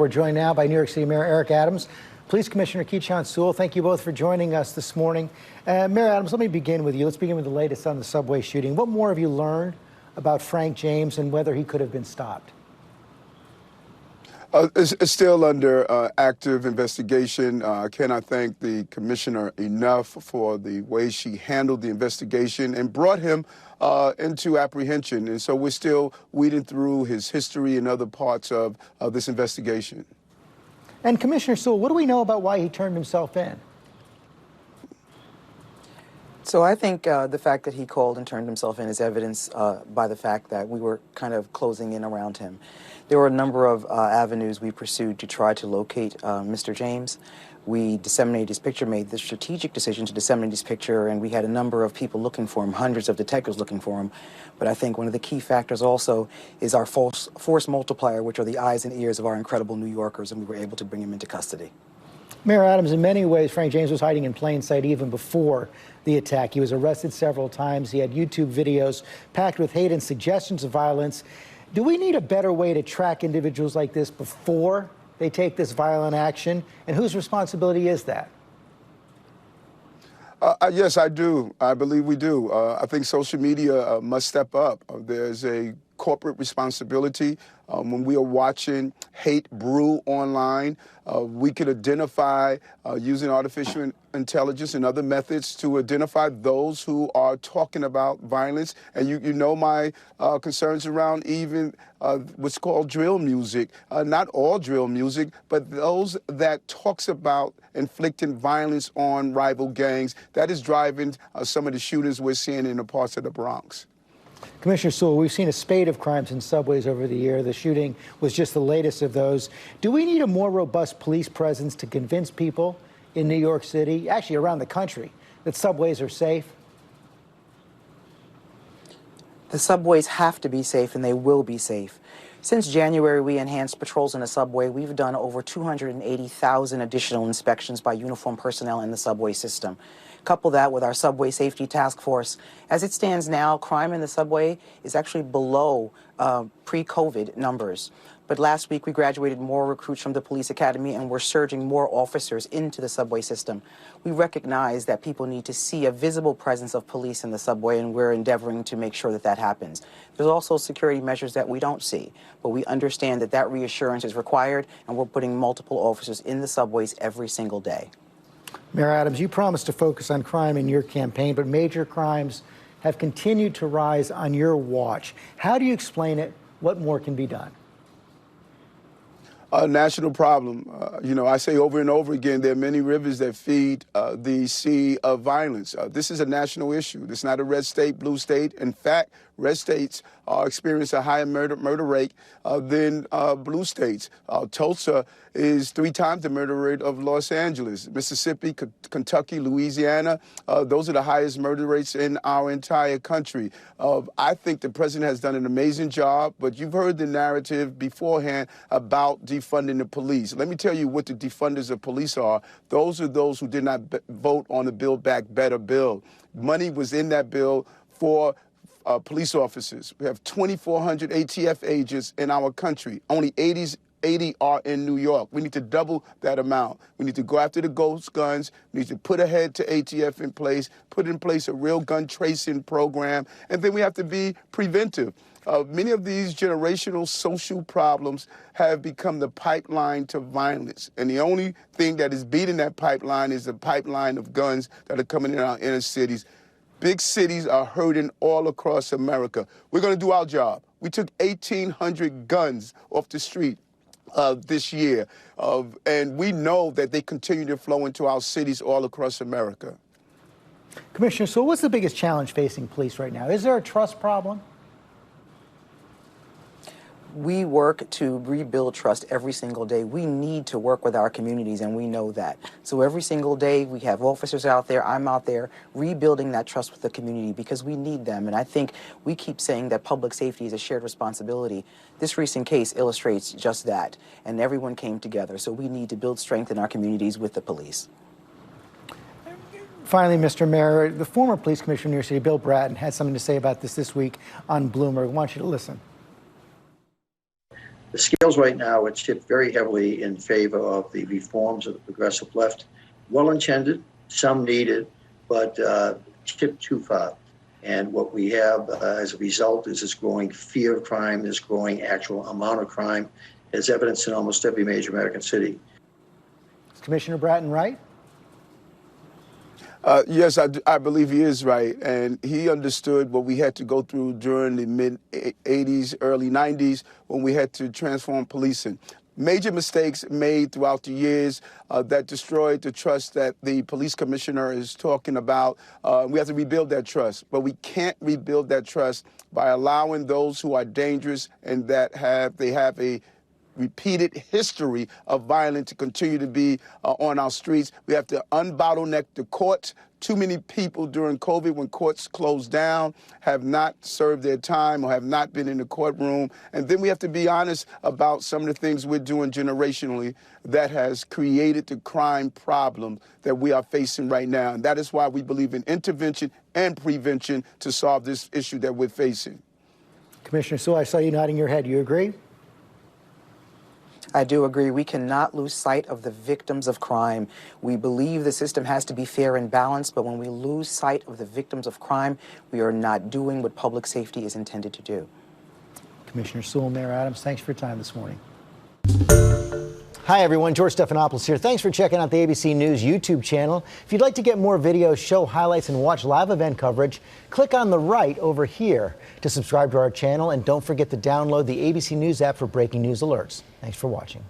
We're joined now by New York City Mayor Eric Adams, Police Commissioner Keechant Sewell. Thank you both for joining us this morning. Mayor Adams, let me begin with you. Let's begin with the latest on the subway shooting. What more have you learned about Frank James and whether he could have been stopped? It's still under active investigation. I cannot thank the commissioner enough for the way she handled the investigation and brought him into apprehension. And so we're still weeding through his history and other parts of this investigation. And Commissioner Sewell, what do we know about why he turned himself in? So I think the fact that he called and turned himself in is evidenced by the fact that we were kind of closing in around him. There were a number of avenues we pursued to try to locate Mr. James. We disseminated his picture, made the strategic decision to disseminate his picture, and we had a number of people looking for him, hundreds of detectives looking for him. But I think one of the key factors also is our force multiplier, which are the eyes and ears of our incredible New Yorkers, and we were able to bring him into custody. Mayor Adams, in many ways, Frank James was hiding in plain sight even before the attack. He was arrested several times. He had YouTube videos packed with hate and suggestions of violence. Do we need a better way to track individuals like this before they take this violent action? And whose responsibility is that? Yes, I do. I believe we do. I think social media must step up. There's a corporate responsibility. When we are watching hate brew online, we could identify using artificial intelligence and other methods to identify those who are talking about violence. And you know my concerns around even what's called drill music. Not all drill music, but those that talks about inflicting violence on rival gangs. That is driving some of the shootings we're seeing in the parts of the Bronx. Commissioner Sewell, we've seen a spate of crimes in subways over the year. The shooting was just the latest of those. Do we need a more robust police presence to convince people in New York City, actually around the country, that subways are safe? The subways have to be safe, and they will be safe. Since January, we enhanced patrols in the subway. We've done over 280,000 additional inspections by uniformed personnel in the subway system. Couple that with our Subway Safety Task Force. As it stands now, crime in the subway is actually below pre-COVID numbers. But last week, we graduated more recruits from the police academy, and we're surging more officers into the subway system. We recognize that people need to see a visible presence of police in the subway, and we're endeavoring to make sure that that happens. There's also security measures that we don't see, but we understand that that reassurance is required, and we're putting multiple officers in the subways every single day. Mayor Adams, you promised to focus on crime in your campaign, but major crimes have continued to rise on your watch. How do you explain it? What more can be done? A national problem. You know, I say over and over again, there are many rivers that feed the sea of violence. This is a national issue. It's not a red state, blue state. In fact, red states experience a higher murder rate than blue states. Tulsa is 3 times the murder rate of Los Angeles. Mississippi, Kentucky, Louisiana, those are the highest murder rates in our entire country. I think the president has done an amazing job, but you've heard the narrative beforehand about defunding the police. Let me tell you what the defunders of police are. Those are those who did not vote on the Build Back Better bill. Money was in that bill for police officers. We have 2,400 ATF agents in our country. Only 80 are in New York. We need to double that amount. We need to go after the ghost guns. We need to put a head to ATF in place, put in place a real gun tracing program, and then we have to be preventive. Many of these generational social problems have become the pipeline to violence. And the only thing that is beating that pipeline is the pipeline of guns that are coming in our inner cities. Big cities are hurting all across America. We're going to do our job. We took 1,800 guns off the street this year, and we know that they continue to flow into our cities all across America. Commissioner, so what's the biggest challenge facing police right now? Is there a trust problem? We work to rebuild trust every single day. We need to work with our communities, and we know that. So every single day, we have officers out there, I'm out there, rebuilding that trust with the community because we need them. And I think we keep saying that public safety is a shared responsibility. This recent case illustrates just that, and everyone came together. So we need to build strength in our communities with the police. Finally, Mr. Mayor, the former police commissioner of New York City, Bill Bratton, had something to say about this week on Bloomberg. I want you to listen. The scales right now are tipped very heavily in favor of the reforms of the progressive left. Well-intended, some needed, but tipped too far. And what we have as a result is this growing fear of crime, this growing actual amount of crime, as evidenced in almost every major American city. Is Commissioner Bratton right? Yes, I believe he is right. And he understood what we had to go through during the mid-'80s, early '90s, when we had to transform policing. Major mistakes made throughout the years that destroyed the trust that the police commissioner is talking about. We have to rebuild that trust, but we can't rebuild that trust by allowing those who are dangerous and that have a repeated history of violence to continue to be on our streets. We have to unbottleneck the courts. Too many people during COVID, when courts closed down, have not served their time or have not been in the courtroom. And then we have to be honest about some of the things we're doing generationally that has created the crime problem that we are facing right now. And that is why we believe in intervention and prevention to solve this issue that we're facing. Commissioner Sewell, I saw you nodding your head. You agree? I do agree. We cannot lose sight of the victims of crime. We believe the system has to be fair and balanced, but when we lose sight of the victims of crime, we are not doing what public safety is intended to do. Commissioner Sewell, Mayor Adams, thanks for your time this morning. Hi, everyone. George Stephanopoulos here. Thanks for checking out the ABC News YouTube channel. If you'd like to get more videos, show highlights, and watch live event coverage, click on the right over here to subscribe to our channel. And don't forget to download the ABC News app for breaking news alerts. Thanks for watching.